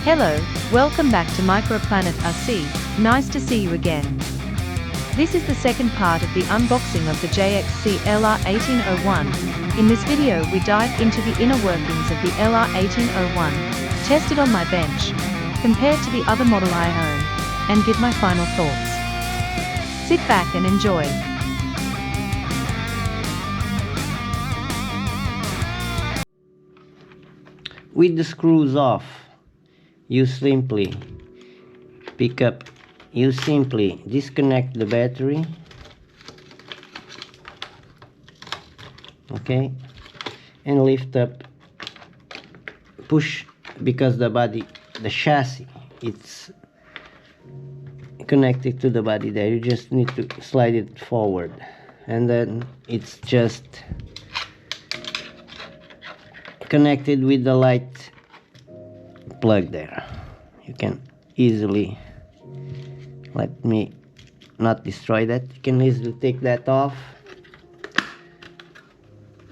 Hello, welcome back to Microplanet RC, nice to see you again. This is the second part of the unboxing of the JXC LR1801. In this video we dive into the inner workings of the LR1801, tested on my bench, compared to the other model I own, and give my final thoughts. Sit back and enjoy. With the screws off, you simply disconnect the battery, okay, and lift up, push, because the chassis, it's connected to the body there. You just need to slide it forward, and then it's just connected with the light plug there. You can easily, let me not destroy that, you can easily take that off.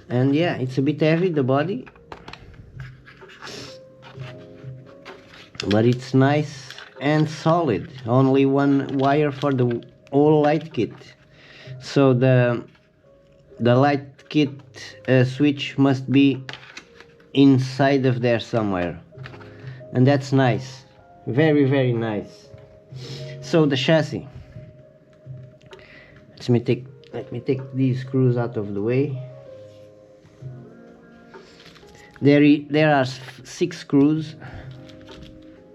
And yeah, it's a bit heavy, the body, but it's nice and solid. Only one wire for the whole light kit, so the light kit switch must be inside of there somewhere, and that's nice, very nice. So the chassis, let me take these screws out of the way. There are 6 screws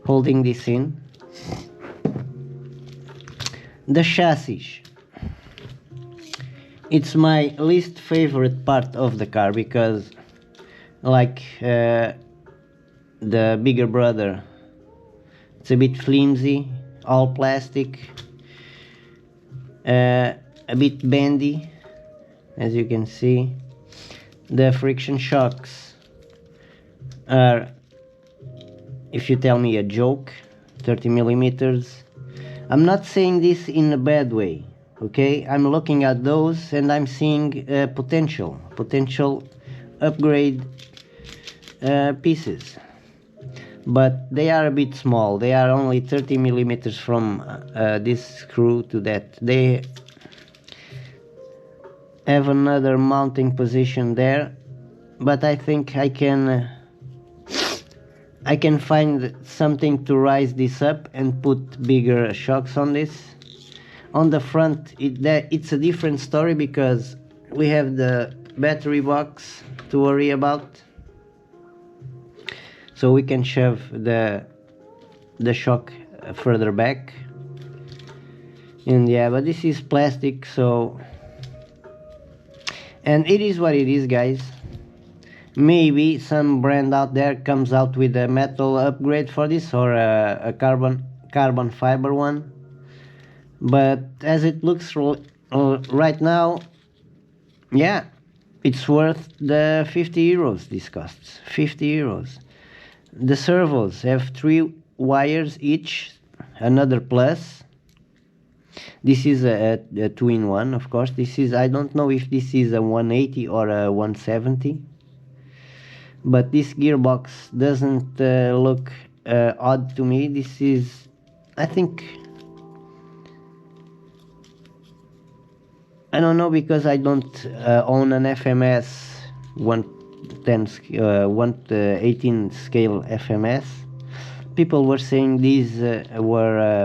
holding this in. The chassis, it's my least favorite part of the car, because like the bigger brother, it's a bit flimsy, all plastic, a bit bendy, as you can see. The friction shocks are, if you tell me, a joke, 30 millimeters. I'm not saying this in a bad way, okay? I'm looking at those and I'm seeing potential upgrade pieces, but they are a bit small. They are only 30 millimeters from this screw to that. They have another mounting position there, but I think I can find something to rise this up and put bigger shocks on this. On the front, it's a different story, because we have the battery box to worry about, so we can shove the shock further back. And yeah, but this is plastic, so, and it is what it is, guys. Maybe some brand out there comes out with a metal upgrade for this, or a carbon fiber one, but as it looks right now, yeah, it's worth the 50 euros this costs. 50 euros. The servos have 3 wires each, another plus. This is a 2-in-1, of course. This is, I don't know if this is a 180 or a 170, but this gearbox doesn't look odd to me. This is, I think, I don't know, because I don't own an FMS 118 scale FMS. People were saying these were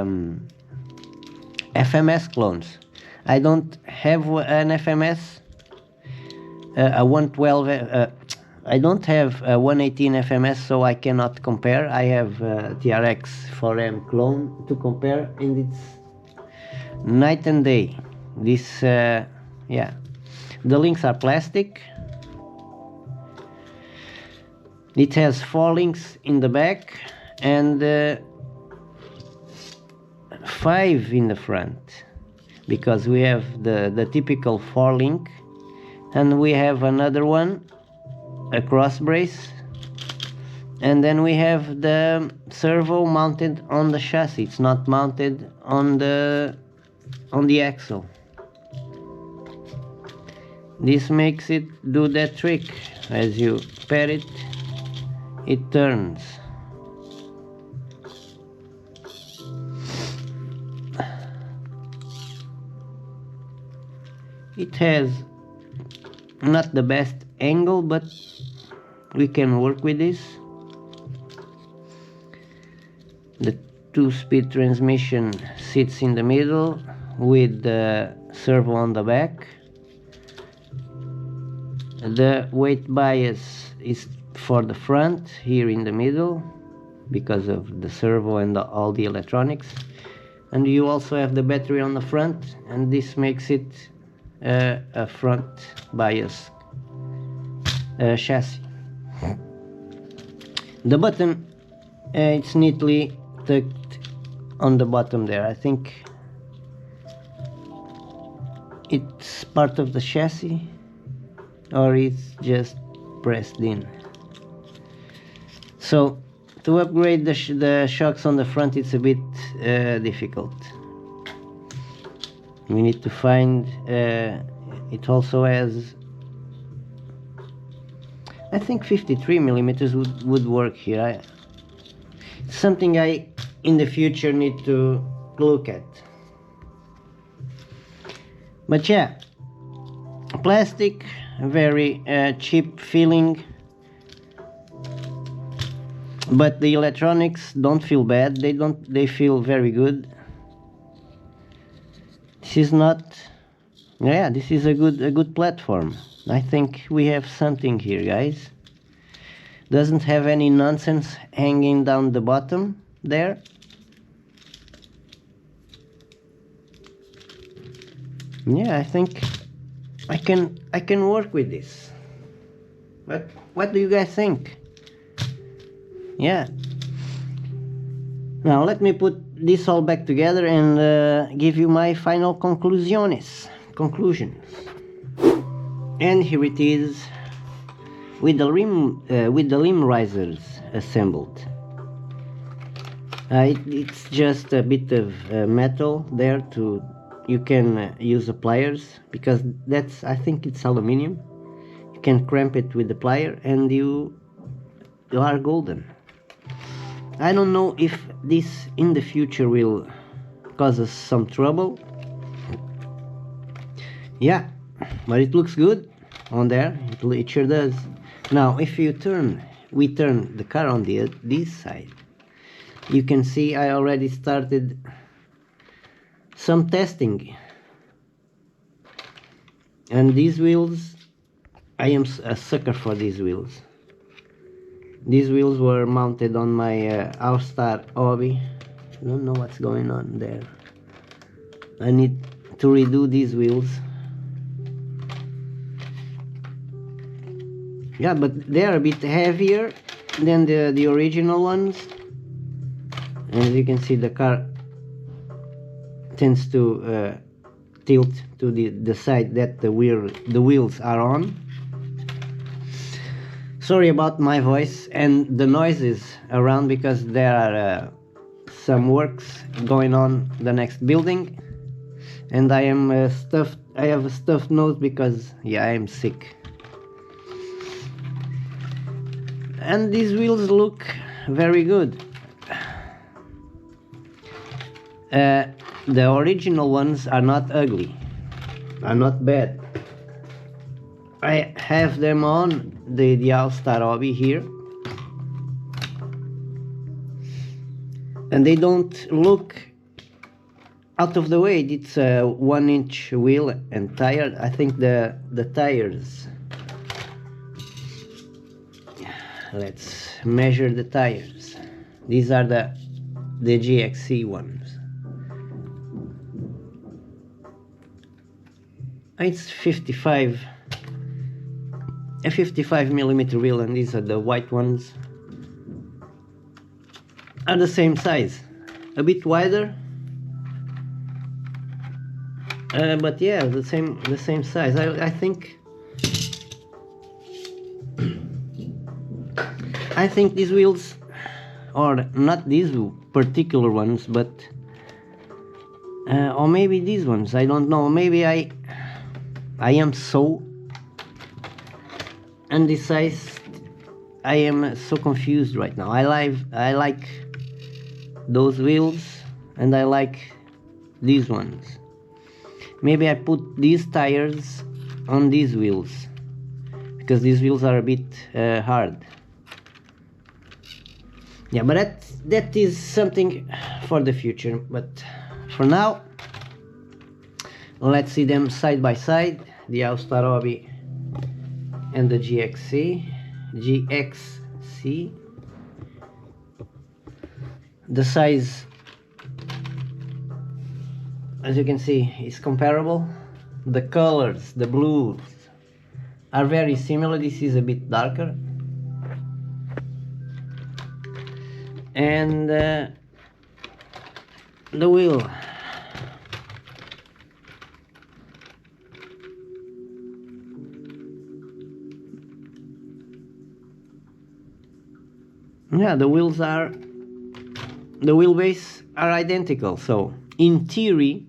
FMS clones. I don't have an FMS, a 112. I don't have a 118 FMS, so I cannot compare. I have a TRX 4M clone to compare, and it's night and day. This, yeah, the links are plastic. It has 4 links in the back and 5 in the front, because we have the typical 4 link, and we have another one, a cross brace, and then we have the servo mounted on the chassis. It's not mounted on the axle. This makes it do that trick. As you pair it, it turns. It has not the best angle, but we can work with this. The 2-speed transmission sits in the middle with the servo on the back. The weight bias is for the front here in the middle because of the servo and all the electronics, and you also have the battery on the front, and this makes it a front bias chassis. The button, it's neatly tucked on the bottom there. I think it's part of the chassis, or it's just pressed in. So to upgrade the shocks on the front, it's a bit difficult. We need to find, it also has, I think 53 millimeters would work here. It's something I in the future need to look at. But yeah, plastic, very cheap feeling, but the electronics don't feel bad. They feel very good. This is not, yeah, this is a good platform. I think we have something here, guys. Doesn't have any nonsense hanging down the bottom there. Yeah, I think I can work with this. But what do you guys think? Yeah. Now let me put this all back together and give you my final conclusions. And here it is, with the rim risers assembled. It's just a bit of metal there to, you can use the pliers, because that's, I think it's aluminium. You can clamp it with the plier and you are golden. I don't know if this in the future will cause us some trouble. Yeah, but it looks good on there. It sure does. Now if we turn the car on this side, you can see I already started some testing. And these wheels, I am a sucker for these wheels. These wheels were mounted on my All-Star Hobby. I don't know what's going on there. I need to redo these wheels. Yeah, but they are a bit heavier than the original ones. And as you can see, the car tends to tilt to the side that the wheels are on. Sorry about my voice and the noises around, because there are some works going on the next building, and I am stuffed. I have a stuffed nose because, yeah, I am sick. And these wheels look very good. The original ones are not ugly, are not bad. I have them on the All-Star Hobby here, and they don't look out of the way. It's a 1-inch wheel and tire. I think the tires, let's measure the tires. These are the JXC ones. It's a 55 millimeter wheel, and these are the white ones. Are the same size, a bit wider, but yeah, the same size. I think these wheels, or not these particular ones, but or maybe these ones, I don't know. Maybe I am so undecided. I am so confused right now. I like those wheels and I like these ones. maybe I put these tires on these wheels, because these wheels are a bit hard. Yeah, but that is something for the future. But for now, let's see them side by side, the Austar Hobby and the JXC. The size, as you can see, is comparable. The colors, the blues, are very similar. This is a bit darker. And the wheel, yeah, the wheelbase are identical. So in theory,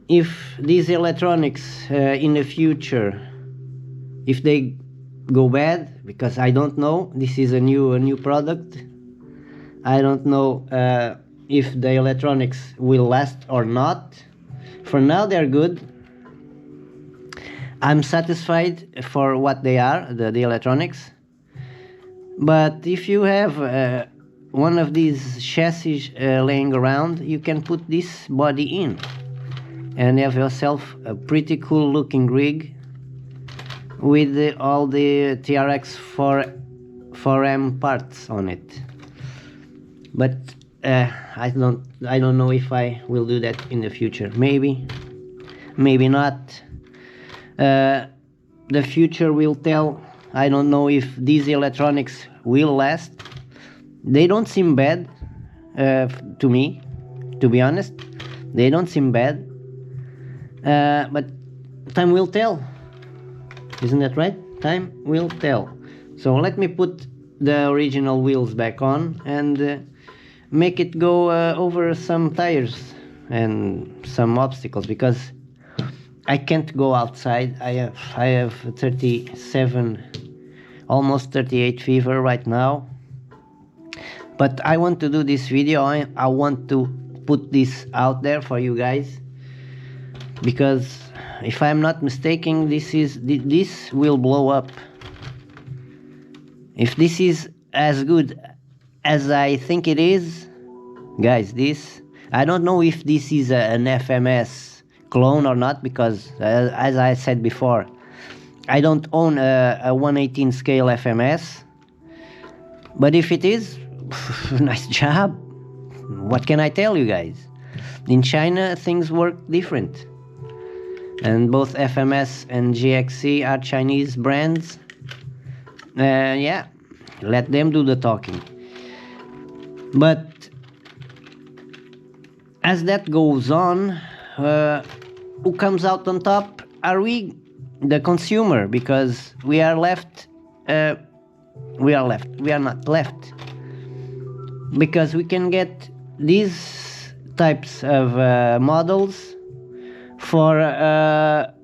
if these electronics in the future, if they go bad, because I don't know, this is a new product, I don't know if the electronics will last or not. For now they're good. I'm satisfied for what they are, the electronics. But if you have one of these chassis laying around, you can put this body in and have yourself a pretty cool looking rig with all the TRX 4M parts on it. But I don't know if I will do that in the future. Maybe not. The future will tell. I don't know if these electronics will last. They don't seem bad to me, to be honest. They don't seem bad. But time will tell. Isn't that right? Time will tell. So let me put the original wheels back on and make it go over some tires and some obstacles, because I can't go outside. I have 37, almost 38 fever right now. But I want to do this video. I want to put this out there for you guys, because if I'm not mistaken, this will blow up. If this is as good as I think it is, guys, I don't know if this is an FMS clone or not, because as I said before, I don't own a 1/18 scale FMS. But if it is, nice job. What can I tell you guys? In China things work different, and both FMS and JXC are Chinese brands. Yeah, let them do the talking. But as that goes on, who comes out on top are we, the consumer, because we are not left, because we can get these types of models for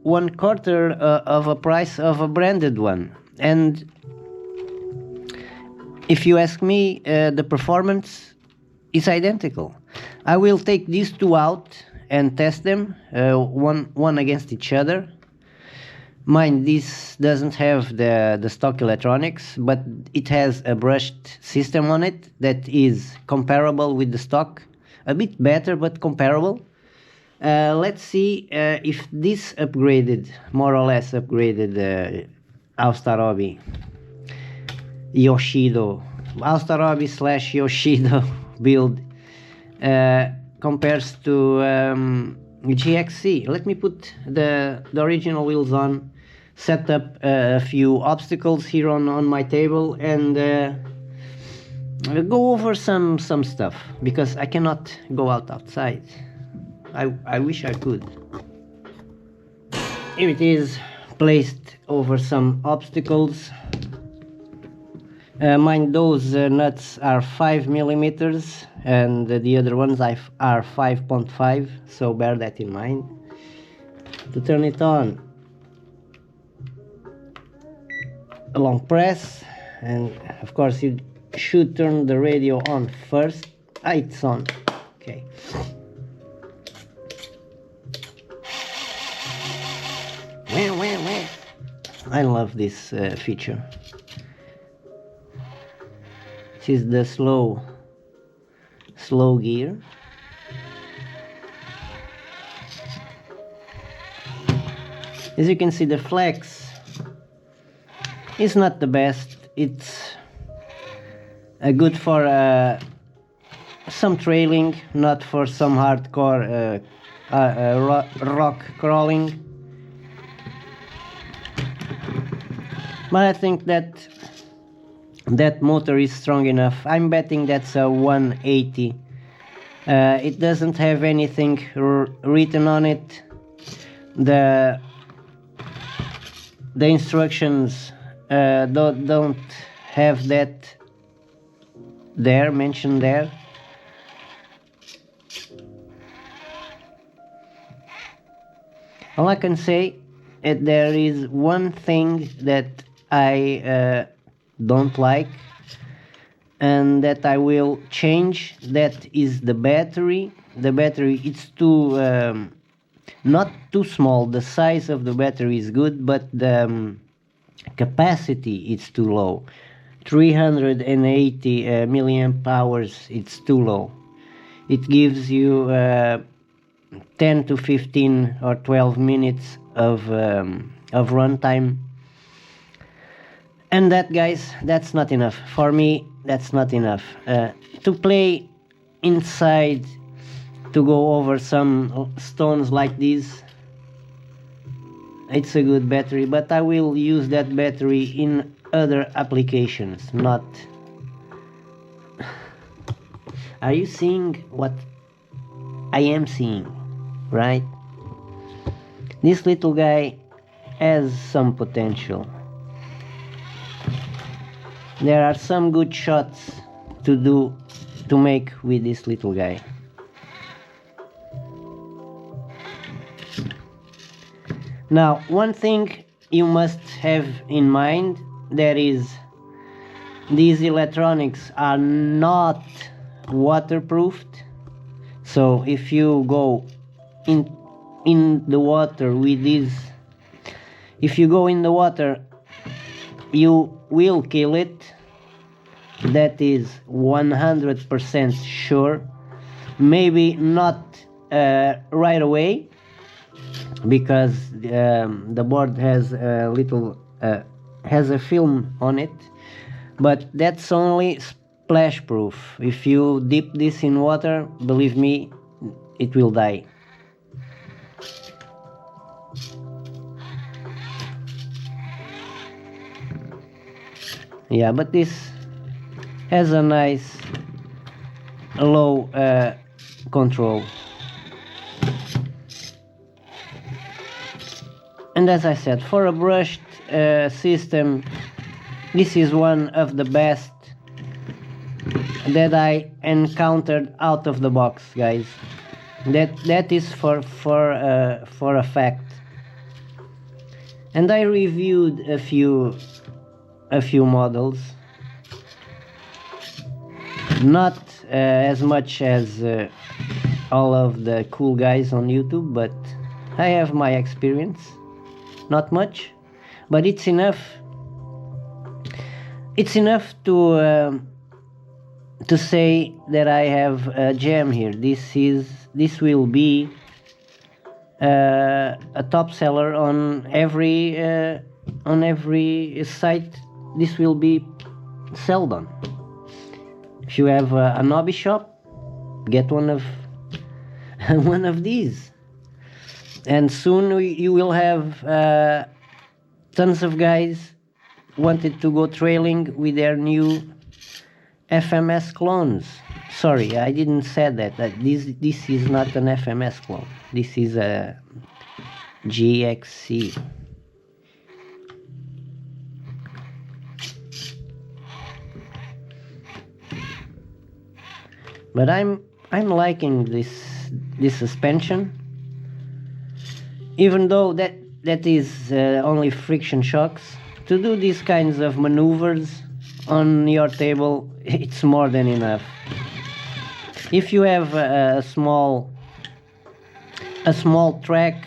1/4 of a price of a branded one. And if you ask me, the performance is identical. I will take these two out and test them one against each other. Mind, this doesn't have the stock electronics, but it has a brushed system on it that is comparable with the stock. A bit better, but comparable. Let's see if this upgraded, more or less upgraded Austar Hobby Yoshido, Austar Hobby / Yoshido build compares to JXC. Let me put the original wheels on, set up a few obstacles here on my table, and go over some stuff, because I cannot go outside. I wish I could. Here it is, placed over some obstacles. Mind, those nuts are 5 millimeters and the other ones are 5.5, so bear that in mind. To turn it on, a long press, and of course you should turn the radio on first. It's on. Okay. I love this feature. This is the slow gear. As you can see, the flex is not the best. It's good for some trailing, not for some hardcore rock crawling. But I think that motor is strong enough. I'm betting that's a 180. It doesn't have anything written on it. The instructions don't have that mentioned there. All I can say is there is one thing that I don't like and that I will change. That is the battery. The battery, it's too not too small. The size of the battery is good, but the capacity is too low. 380 milliamp hours, it's too low. It gives you 10 to 15 or 12 minutes of runtime, and that, guys, that's not enough for me. That's not enough to play inside, to go over some stones like this. It's a good battery, but I will use that battery in other applications, not... Are you seeing what I am seeing, right? This little guy has some potential. There are some good shots to make with this little guy. Now, one thing you must have in mind, that is, these electronics are not waterproofed. So if you go in the water with these, if you go in the water, you will kill it. That is 100% sure. Maybe not right away, because the board has a little has a film on it, but that's only splash proof. If you dip this in water, believe me, it will die. Yeah, but this has a nice low control. And as I said, for a brushed system, this is one of the best that I encountered out of the box, guys. That is for a fact. And I reviewed a few models, not as much as all of the cool guys on YouTube, but I have my experience. Not much, but it's enough. It's enough to say that I have a gem here. This will be a top seller on every site. This will be sold on. If you have a hobby shop, get one of these. And soon you will have tons of guys wanted to go trailing with their new FMS clones. Sorry, I didn't say that. This is not an FMS clone. This is a JXC. But I'm liking this suspension. Even though that is only friction shocks, to do these kinds of maneuvers on your table, it's more than enough. If you have a small track,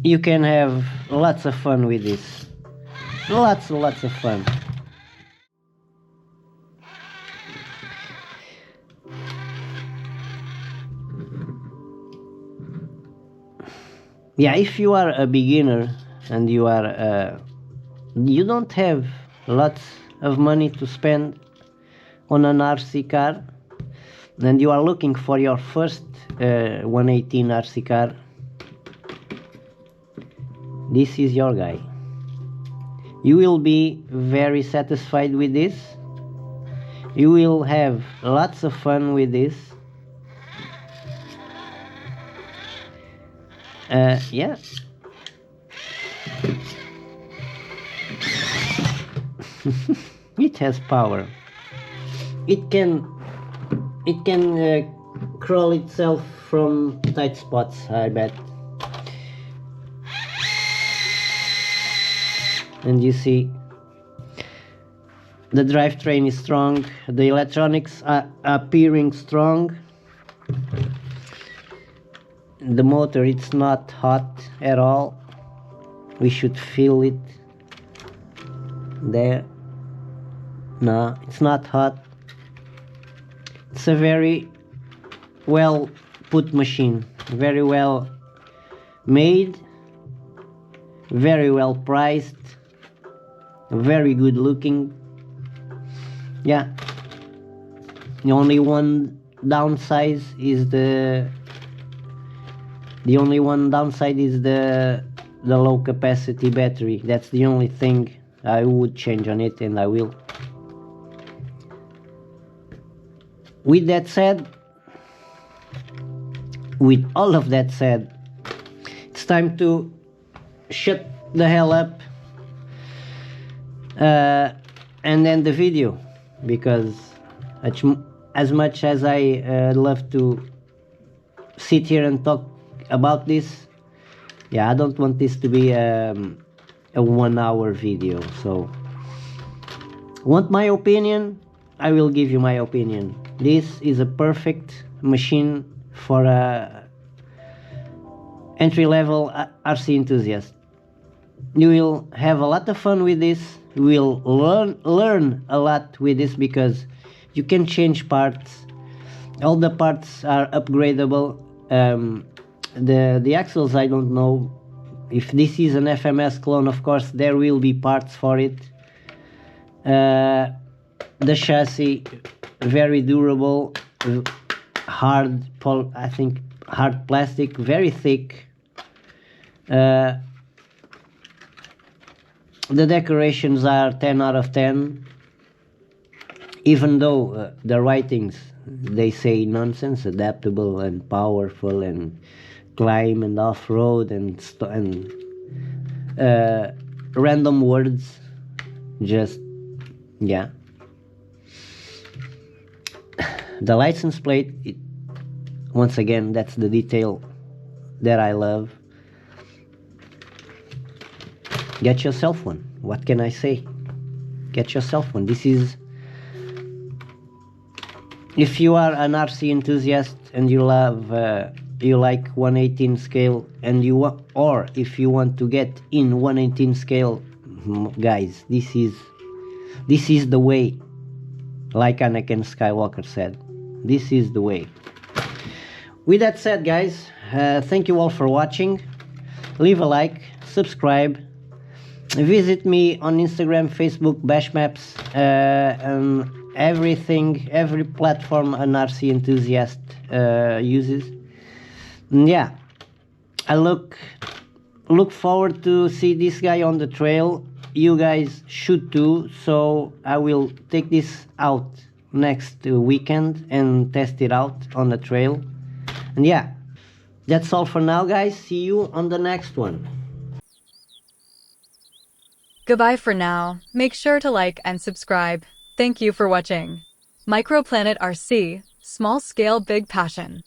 you can have lots of fun with this. Lots of fun. Yeah, if you are a beginner and you don't have lots of money to spend on an RC car, and you are looking for your first 118 RC car, this is your guy. You will be very satisfied with this. You will have lots of fun with this. Yeah. It has power. It can crawl itself from tight spots, I bet. And you see, the drivetrain is strong, the electronics are appearing strong. The motor, it's not hot at all. We should feel it there. No, it's not hot. It's a very well put machine, very well made, very well priced, very good looking. Yeah, the only one downside is the low capacity battery. That's the only thing I would change on it, and I will. With all of that said, it's time to shut the hell up and end the video, because as much as I love to sit here and talk about this, yeah, I don't want this to be a 1 hour video. So, want my opinion? I will give you my opinion. This is a perfect machine for a entry-level RC enthusiast. You will have a lot of fun with this. You will learn a lot with this, because you can change parts. All the parts are upgradable. The axles, I don't know if this is an FMS clone. Of course there will be parts for it. The chassis, very durable, hard plastic, very thick. The decorations are 10 out of 10, even though the writings, they say nonsense, adaptable and powerful and climb and off-road and random words. Just, yeah. The license plate, once again, that's the detail that I love. Get yourself one. What can I say? Get yourself one. This is, if you are an RC enthusiast and you love, you like 118 scale, and or if you want to get in 118 scale, guys, this is the way. Like Anakin Skywalker said, this is the way. With that said, guys, thank you all for watching. Leave a like, subscribe, visit me on Instagram, Facebook, Bashmaps, and everything, every platform an RC enthusiast uses. And yeah, I look forward to see this guy on the trail. You guys should too, so I will take this out next weekend and test it out on the trail. And yeah, that's all for now, guys. See you on the next one. Goodbye for now. Make sure to like and subscribe. Thank you for watching. Microplanet RC, small scale, big passion.